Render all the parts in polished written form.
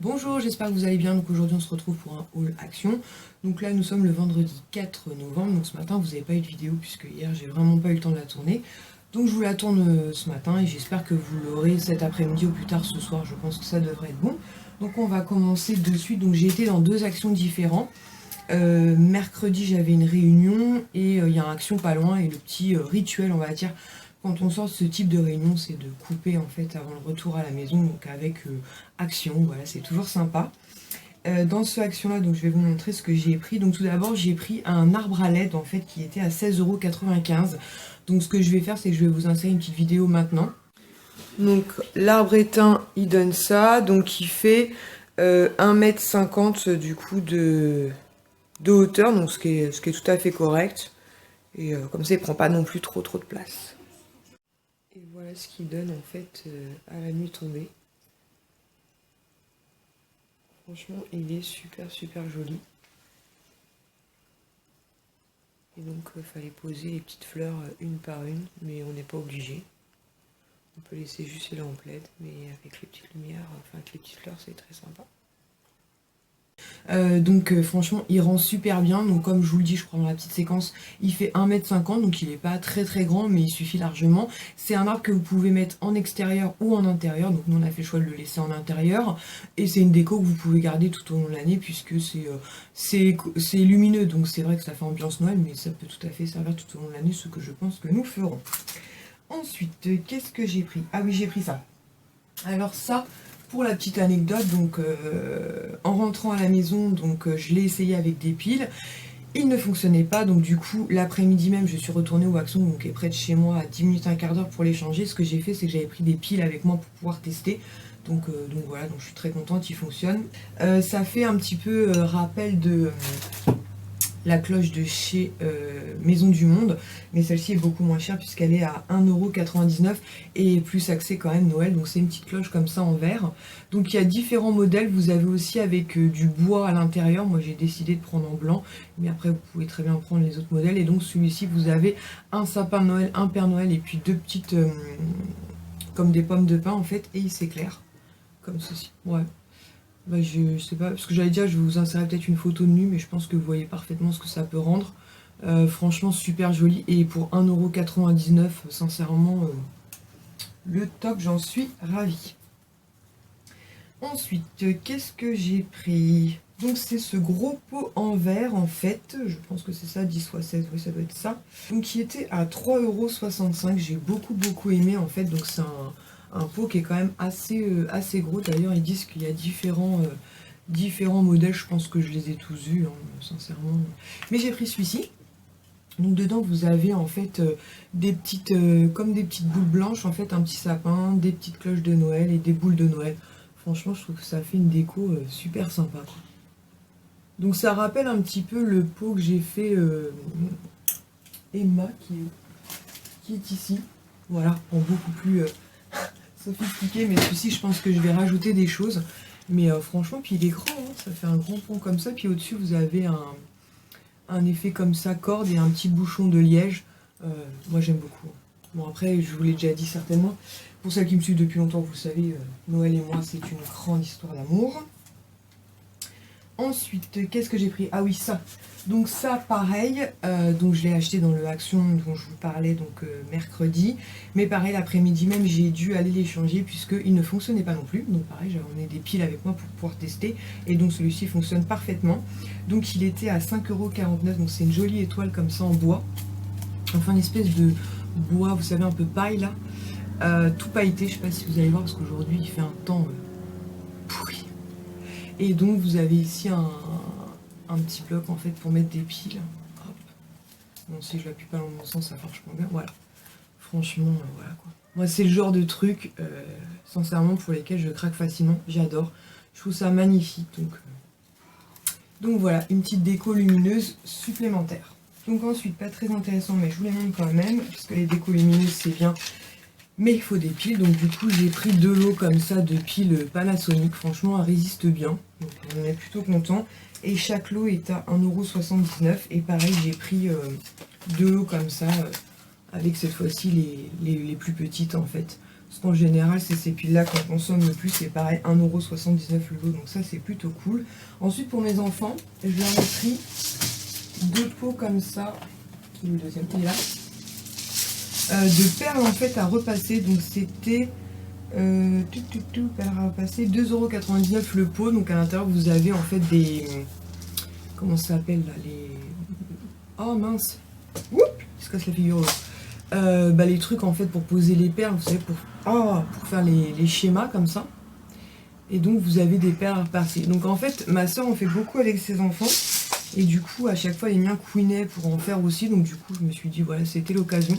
Bonjour, j'espère que vous allez bien. Donc aujourd'hui on se retrouve pour un haul action. Donc là nous sommes le vendredi 4 novembre. Donc ce matin vous n'avez pas eu de vidéo puisque hier j'ai vraiment pas eu le temps de la tourner. Donc je vous la tourne ce matin et j'espère que vous l'aurez cet après-midi ou plus tard ce soir. Je pense que ça devrait être bon. Donc on va commencer de suite. Donc j'ai été dans deux actions différentes. Mercredi j'avais une réunion et il y a une action pas loin et le petit rituel on va dire quand on sort de ce type de réunion, c'est de couper en fait avant le retour à la maison, donc avec action, voilà, c'est toujours sympa. Dans ce action là, donc je vais vous montrer ce que j'ai pris. Donc tout d'abord j'ai pris un arbre à LED en fait qui était à 16,95 €. Donc ce que je vais faire, c'est que je vais vous insérer une petite vidéo maintenant. Donc l'arbre éteint, il donne ça, donc il fait 1,50 m du coup de hauteur, donc ce qui est tout à fait correct. Et comme ça il prend pas non plus trop de place. Et voilà ce qu'il donne en fait à la nuit tombée. Franchement, il est super joli. Et donc, il fallait poser les petites fleurs une par une, mais on n'est pas obligé. On peut laisser juste là en plaid, mais avec les petites lumières, enfin avec les petites fleurs, c'est très sympa. Franchement il rend super bien, donc comme je vous le dis je crois dans la petite séquence, il fait 1,50 m, donc il n'est pas très grand mais il suffit largement. C'est un arbre que vous pouvez mettre en extérieur ou en intérieur, donc nous on a fait le choix de le laisser en intérieur et c'est une déco que vous pouvez garder tout au long de l'année puisque c'est lumineux, donc c'est vrai que ça fait ambiance Noël mais ça peut tout à fait servir tout au long de l'année, ce que je pense que nous ferons. Ensuite qu'est-ce que j'ai pris? Ah oui, j'ai pris ça. Alors ça, pour la petite anecdote, donc en rentrant à la maison, donc je l'ai essayé avec des piles. Il ne fonctionnait pas, donc du coup l'après-midi même je suis retournée au Waxon, donc qui est près de chez moi, à 10 minutes, un quart d'heure pour les changer. Ce que j'ai fait, c'est que j'avais pris des piles avec moi pour pouvoir tester. Donc voilà, donc je suis très contente, il fonctionne. Ça fait un petit peu rappel de la cloche de chez Maison du Monde, mais celle-ci est beaucoup moins chère puisqu'elle est à 1,99 € et plus axée quand même Noël, donc c'est une petite cloche comme ça en verre. Donc il y a différents modèles, vous avez aussi avec du bois à l'intérieur, moi j'ai décidé de prendre en blanc, mais après vous pouvez très bien prendre les autres modèles. Et donc celui-ci vous avez un sapin de Noël, un Père Noël et puis deux petites comme des pommes de pin en fait, et il s'éclaire comme ceci. Ouais. Bah, je sais pas, parce que j'allais dire je vais vous insérer peut-être une photo de nu, mais je pense que vous voyez parfaitement ce que ça peut rendre. Franchement super joli, et pour 1,99 €, sincèrement le top, j'en suis ravie. Ensuite qu'est-ce que j'ai pris? Donc c'est ce gros pot en verre en fait, je pense que c'est ça, 10 x 16, oui ça doit être ça. Donc qui était à 3,65 €, j'ai beaucoup aimé en fait, donc c'est un pot qui est quand même assez gros. D'ailleurs ils disent qu'il y a différents modèles, je pense que je les ai tous eus hein, sincèrement. Mais j'ai pris celui-ci. Donc dedans vous avez en fait des petites comme des petites boules blanches, en fait un petit sapin, des petites cloches de Noël et des boules de Noël. Franchement je trouve que ça fait une déco super sympa quoi. Donc ça rappelle un petit peu le pot que j'ai fait Emma qui est ici. Voilà, en beaucoup plus sophistiqué, mais celui-ci je pense que je vais rajouter des choses. Mais franchement, puis il est grand, hein, ça fait un grand pont comme ça, puis au-dessus vous avez un effet comme ça, corde et un petit bouchon de liège. Moi j'aime beaucoup. Bon après, je vous l'ai déjà dit certainement, pour celles qui me suivent depuis longtemps, vous savez, Noël et moi c'est une grande histoire d'amour. Ensuite, qu'est-ce que j'ai pris? Ah oui, ça. Donc ça, pareil, donc je l'ai acheté dans le Action dont je vous parlais donc mercredi. Mais pareil, l'après-midi même, j'ai dû aller les changer puisqu'il ne fonctionnait pas non plus. Donc pareil, j'avais emmené des piles avec moi pour pouvoir tester. Et donc celui-ci fonctionne parfaitement. Donc il était à 5,49 €. Donc c'est une jolie étoile comme ça en bois. Enfin une espèce de bois, vous savez, un peu paille là. Tout pailleté, je ne sais pas si vous allez voir parce qu'aujourd'hui il fait un temps pourri. Et donc vous avez ici un petit bloc en fait pour mettre des piles. Hop. Bon, si je l'appuie pas dans le bon sens, ça marche pas bien. Voilà. Franchement, voilà quoi. Moi, c'est le genre de truc, sincèrement, pour lesquels je craque facilement. J'adore. Je trouve ça magnifique. Donc voilà, une petite déco lumineuse supplémentaire. Donc ensuite, pas très intéressant, mais je vous les montre quand même, parce que les décos lumineuses, c'est bien. Mais il faut des piles, donc du coup j'ai pris deux lots comme ça de piles Panasonic. Franchement elle résiste bien, donc on est plutôt content. Et chaque lot est à 1,79 €. Et pareil j'ai pris deux lots comme ça, avec cette fois-ci les plus petites en fait. Parce qu'en général, c'est ces piles-là qu'on consomme le plus. C'est pareil, 1,79 € le lot. Donc ça, c'est plutôt cool. Ensuite, pour mes enfants, je leur ai pris 2 pots comme ça. Le deuxième, il est là. De perles en fait à repasser. Donc c'était perles à repasser, 2,99 € le pot. Donc à l'intérieur, vous avez en fait des... Comment ça s'appelle là, les... Oh mince. Oups, il se casse la figure. Les trucs en fait pour poser les perles, vous savez, pour faire les schémas comme ça. Et donc vous avez des perles à repasser. Donc en fait, ma soeur en fait beaucoup avec ses enfants. Et du coup, à chaque fois, les miens couinaient pour en faire aussi. Donc du coup, je me suis dit, voilà, c'était l'occasion.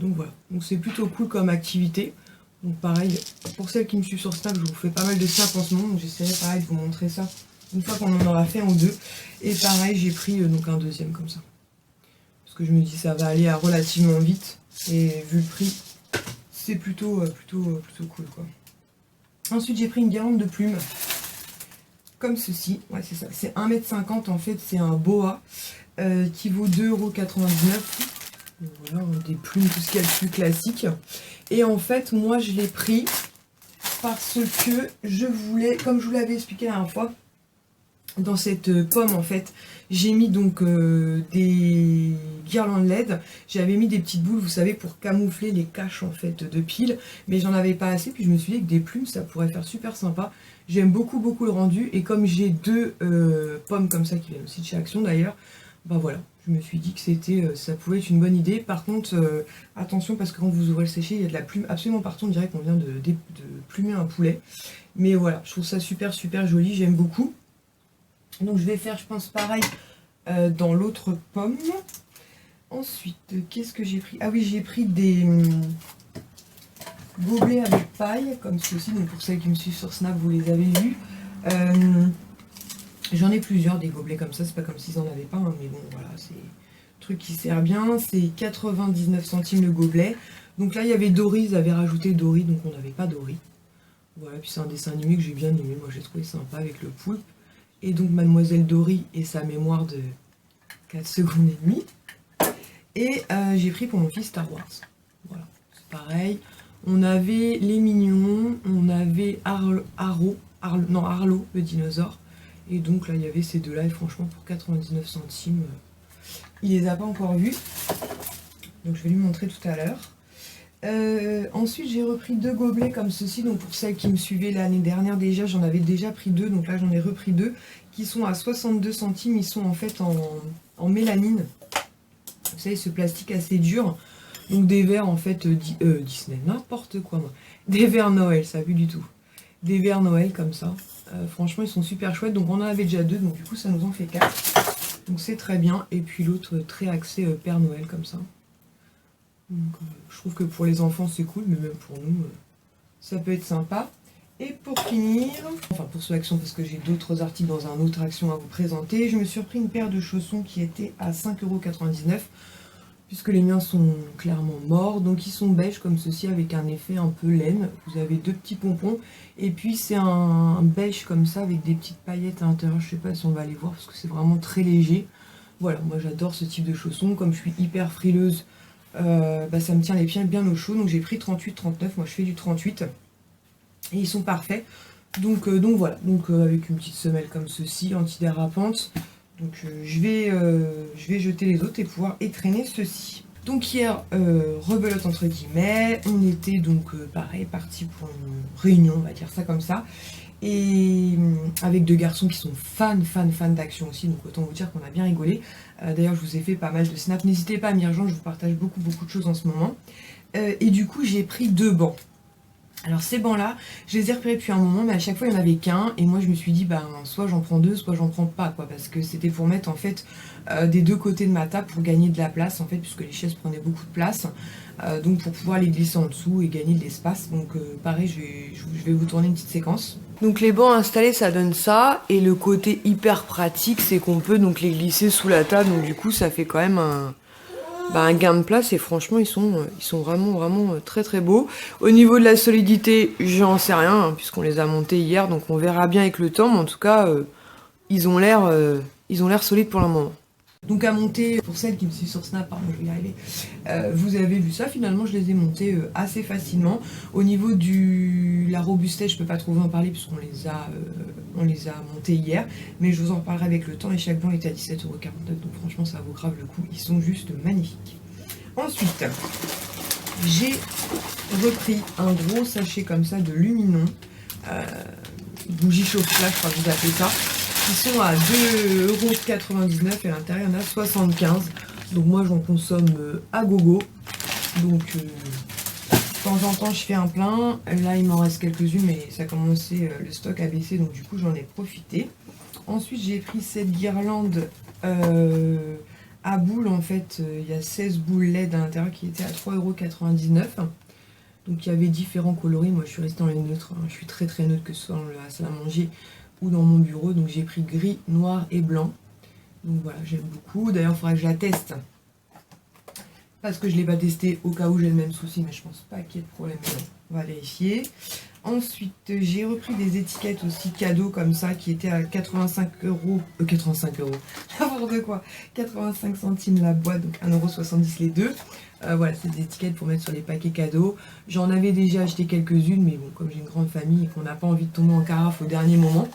Donc voilà. Donc c'est plutôt cool comme activité. Donc pareil, pour celles qui me suivent sur Snap, je vous fais pas mal de snaps en ce moment. Donc j'essaierai pareil de vous montrer ça une fois qu'on en aura fait un ou deux. Et pareil, j'ai pris donc un deuxième comme ça. Parce que je me dis ça va aller relativement vite. Et vu le prix, c'est plutôt cool quoi. Ensuite, j'ai pris une guirlande de plumes. Comme ceci. Ouais, c'est ça. C'est 1,50 m en fait. C'est un boa qui vaut 2,99 €. Voilà, des plumes, tout ce qu'il y a de plus classique. Et en fait, moi, je l'ai pris parce que je voulais, comme je vous l'avais expliqué la dernière fois, dans cette pomme, en fait, j'ai mis donc des guirlandes LED. J'avais mis des petites boules, vous savez, pour camoufler les caches, en fait, de piles. Mais j'en avais pas assez, puis je me suis dit que des plumes, ça pourrait faire super sympa. J'aime beaucoup le rendu. Et comme j'ai 2 pommes comme ça, qui viennent aussi de chez Action, d'ailleurs, bah voilà. Je me suis dit que ça pouvait être une bonne idée. Par contre, attention, parce que quand vous ouvrez le séché, il y a de la plume absolument partout. On dirait qu'on vient de plumer un poulet. Mais voilà, je trouve ça super joli. J'aime beaucoup. Donc je vais faire, je pense, pareil dans l'autre pomme. Ensuite, qu'est-ce que j'ai pris? Ah oui, j'ai pris des gobelets avec paille, comme ceci. Donc pour celles qui me suivent sur Snap, vous les avez vus. J'en ai plusieurs des gobelets comme ça, c'est pas comme s'ils en avaient pas, hein, mais bon voilà, c'est un truc qui sert bien. C'est 99 centimes le gobelet. Donc là il y avait Dory, ils avaient rajouté Dory, donc on n'avait pas Dory. Voilà, puis c'est un dessin animé que j'ai bien aimé, moi j'ai trouvé sympa avec le poulpe. Et donc Mademoiselle Dory et sa mémoire de 4 secondes et demie. Et j'ai pris pour mon fils Star Wars. Voilà, c'est pareil. On avait les mignons, on avait Arlo, le dinosaure. Et donc là, il y avait ces deux-là, et franchement, pour 99 centimes, il les a pas encore vus. Donc je vais lui montrer tout à l'heure. Ensuite, j'ai repris 2 gobelets comme ceci. Donc pour celles qui me suivaient l'année dernière déjà, j'en avais déjà pris 2. Donc là, j'en ai repris 2, qui sont à 62 centimes. Ils sont en fait en mélanine. Vous savez, ce plastique assez dur. Donc des verres en fait Disney, n'importe quoi moi. Des verres Noël, ça pue du tout. Des verres Noël comme ça. Franchement, ils sont super chouettes. Donc, on en avait déjà 2. Donc, du coup, ça nous en fait 4. Donc, c'est très bien. Et puis, l'autre, très axé Père Noël, comme ça. Donc, je trouve que pour les enfants, c'est cool. Mais même pour nous, ça peut être sympa. Et pour finir, enfin, pour ce Action, parce que j'ai d'autres articles dans un autre Action à vous présenter, je me suis repris une paire de chaussons qui était à 5,99 €. Puisque les miens sont clairement morts, donc ils sont beige comme ceci avec un effet un peu laine. Vous avez 2 petits pompons et puis c'est un beige comme ça avec des petites paillettes à l'intérieur. Je sais pas si on va les voir parce que c'est vraiment très léger. Voilà, moi j'adore ce type de chaussons. Comme je suis hyper frileuse, ça me tient les pieds bien au chaud. Donc j'ai pris 38-39, moi je fais du 38 et ils sont parfaits. Donc voilà, avec une petite semelle comme ceci, antidérapante. Donc je vais jeter les autres et pouvoir étraîner ceux-ci. Donc hier, rebelote entre guillemets, on était donc pareil, parti pour une réunion, on va dire ça comme ça. Et avec 2 garçons qui sont fans d'Action aussi, donc autant vous dire qu'on a bien rigolé. D'ailleurs je vous ai fait pas mal de snaps, n'hésitez pas à m'y rejoindre, je vous partage beaucoup de choses en ce moment. Et du coup j'ai pris 2 bancs. Alors ces bancs là, je les ai repérés depuis un moment, mais à chaque fois il n'y en avait qu'un, et moi je me suis dit soit j'en prends 2, soit j'en prends pas quoi, parce que c'était pour mettre en fait des 2 côtés de ma table pour gagner de la place en fait, puisque les chaises prenaient beaucoup de place, donc pour pouvoir les glisser en dessous et gagner de l'espace. Donc pareil, je vais vous tourner une petite séquence. Donc les bancs installés ça donne ça, et le côté hyper pratique c'est qu'on peut donc les glisser sous la table, donc du coup ça fait quand même un gain de place, et franchement ils sont vraiment très beaux. Au niveau de la solidité, j'en sais rien hein, puisqu'on les a montés hier, donc on verra bien avec le temps, mais en tout cas ils ont l'air solides pour le moment. Donc à monter, pour celles qui me suivent sur Snap, pardon, je vais y arriver, vous avez vu ça, finalement je les ai montés assez facilement. Au niveau de la robustesse, je peux pas trop vous en parler puisqu'on les a montés hier, mais je vous en reparlerai avec le temps et chaque blanc était à 17,49 €, donc franchement ça vaut grave le coup, ils sont juste magnifiques. Ensuite, j'ai repris un gros sachet comme ça de Luminon, bougie chauffe-plat, je crois que vous appelez ça. Ils sont à 2,99 € et à l'intérieur il y en a 75. Donc moi j'en consomme à gogo. Donc de temps en temps je fais un plein. Là il m'en reste quelques-unes mais ça a commencé, le stock a baissé donc du coup j'en ai profité. Ensuite j'ai pris cette guirlande à boules en fait. Il y a 16 boules LED à l'intérieur qui étaient à 3,99 €. Donc il y avait différents coloris. Moi je suis restée dans les neutres. Hein. Je suis très neutre que ce soit dans la salle à manger ou dans mon bureau, donc j'ai pris gris, noir et blanc. Donc voilà, j'aime beaucoup. D'ailleurs, il faudra que je la teste parce que je ne l'ai pas testé au cas où j'ai le même souci, mais je pense pas qu'il y ait de problème. On va vérifier. Ensuite, j'ai repris des étiquettes aussi cadeaux comme ça qui étaient à 85 €. 85 €, n'importe quoi. 85 centimes la boîte, donc 1,70 € les deux. Voilà, c'est des étiquettes pour mettre sur les paquets cadeaux. J'en avais déjà acheté quelques-unes, mais bon, comme j'ai une grande famille et qu'on n'a pas envie de tomber en carafe au dernier moment,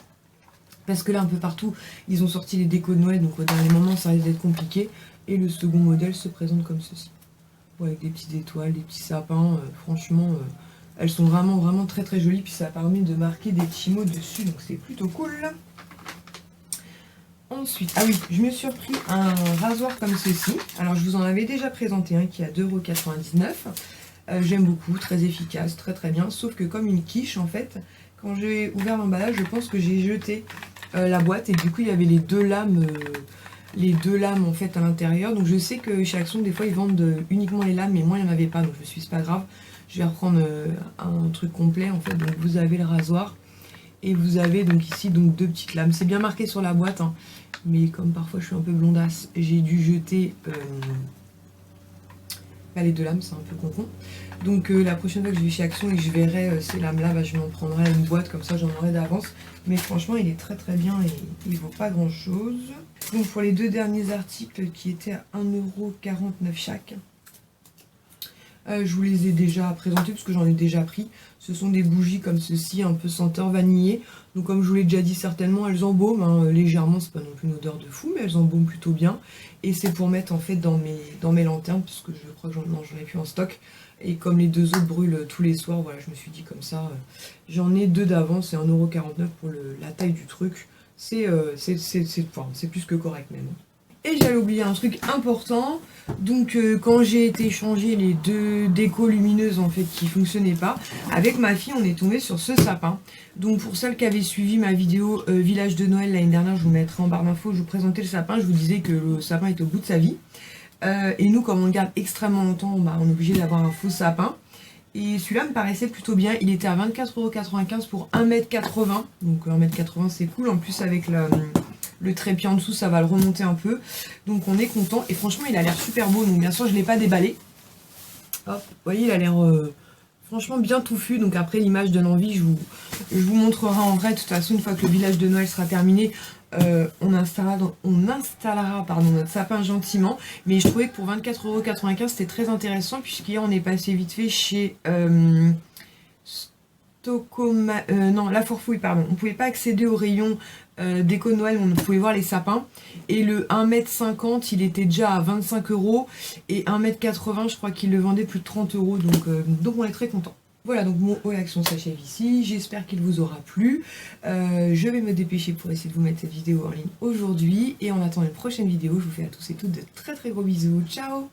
parce que là, un peu partout, ils ont sorti les décos de Noël, donc au dernier moment, ça risque d'être compliqué. Et le second modèle se présente comme ceci. Ouais, avec des petites étoiles, des petits sapins. Franchement, elles sont vraiment très jolies. Puis ça permet de marquer des petits mots dessus, donc c'est plutôt cool. Ensuite, ah oui, je me suis repris un rasoir comme ceci. Alors, je vous en avais déjà présenté un qui est à 2,99 €. J'aime beaucoup, très efficace, très bien. Sauf que comme une quiche, en fait, quand j'ai ouvert l'emballage, je pense que j'ai jeté la boîte et du coup il y avait les deux lames en fait à l'intérieur. Donc je sais que chez Action des fois ils vendent uniquement les lames, mais moi il n'y en avait pas, donc je me suis dit c'est pas grave, je vais reprendre un truc complet en fait. Donc vous avez le rasoir et vous avez donc ici donc deux petites lames. C'est bien marqué sur la boîte, hein, mais comme parfois je suis un peu blondasse, j'ai dû jeter les deux lames, c'est un peu con. Donc la prochaine fois que je vais chez Action et que je verrai ces lames là, bah, je m'en prendrai une boîte, comme ça j'en aurai d'avance. Mais franchement il est très bien et il vaut pas grand chose. Donc pour les deux derniers articles qui étaient à 1,49 € chaque, je vous les ai déjà présentés parce que j'en ai déjà pris. Ce sont des bougies comme ceci, un peu senteur vanillé. Donc comme je vous l'ai déjà dit, certainement elles embaument, hein, légèrement, c'est pas non plus une odeur de fou, mais elles embaument plutôt bien. Et c'est pour mettre en fait dans mes lanternes, puisque je crois que j'en ai plus en stock. Et comme les deux autres brûlent tous les soirs, voilà, je me suis dit comme ça, j'en ai deux d'avance, c'est 1,49 € pour la taille du truc. C'est plus que correct même. Et j'avais oublié un truc important, donc quand j'ai été changer les deux décos lumineuses en fait qui fonctionnaient pas, avec ma fille on est tombé sur ce sapin. Donc pour celles qui avaient suivi ma vidéo village de Noël l'année dernière, je vous mettrai en barre d'infos, je vous présentais le sapin, je vous disais que le sapin était au bout de sa vie. Et nous comme on le garde extrêmement longtemps, bah, on est obligé d'avoir un faux sapin. Et celui-là me paraissait plutôt bien, il était à 24,95 € pour 1,80 m. Donc 1,80 m c'est cool, en plus avec le trépied en dessous ça va le remonter un peu. Donc on est content et franchement il a l'air super beau. Donc bien sûr je ne l'ai pas déballé. Hop, vous voyez il a l'air franchement bien touffu. Donc après l'image donne envie, je vous montrerai en vrai. De toute façon une fois que le village de Noël sera terminé, on installera notre sapin gentiment. Mais je trouvais que pour 24,95 € c'était très intéressant, puisqu'hier on est passé vite fait chez La Forfouille, pardon. On pouvait pas accéder au rayon déco de Noël, on pouvait voir les sapins. Et le 1,50 m il était déjà à 25 €. Et 1,80 m je crois qu'il le vendait plus de 30 €. Donc on est très content. Voilà, donc mon haul action s'achève ici. J'espère qu'il vous aura plu. Je vais me dépêcher pour essayer de vous mettre cette vidéo en ligne aujourd'hui. Et en attendant une prochaine vidéo, je vous fais à tous et toutes de très gros bisous. Ciao!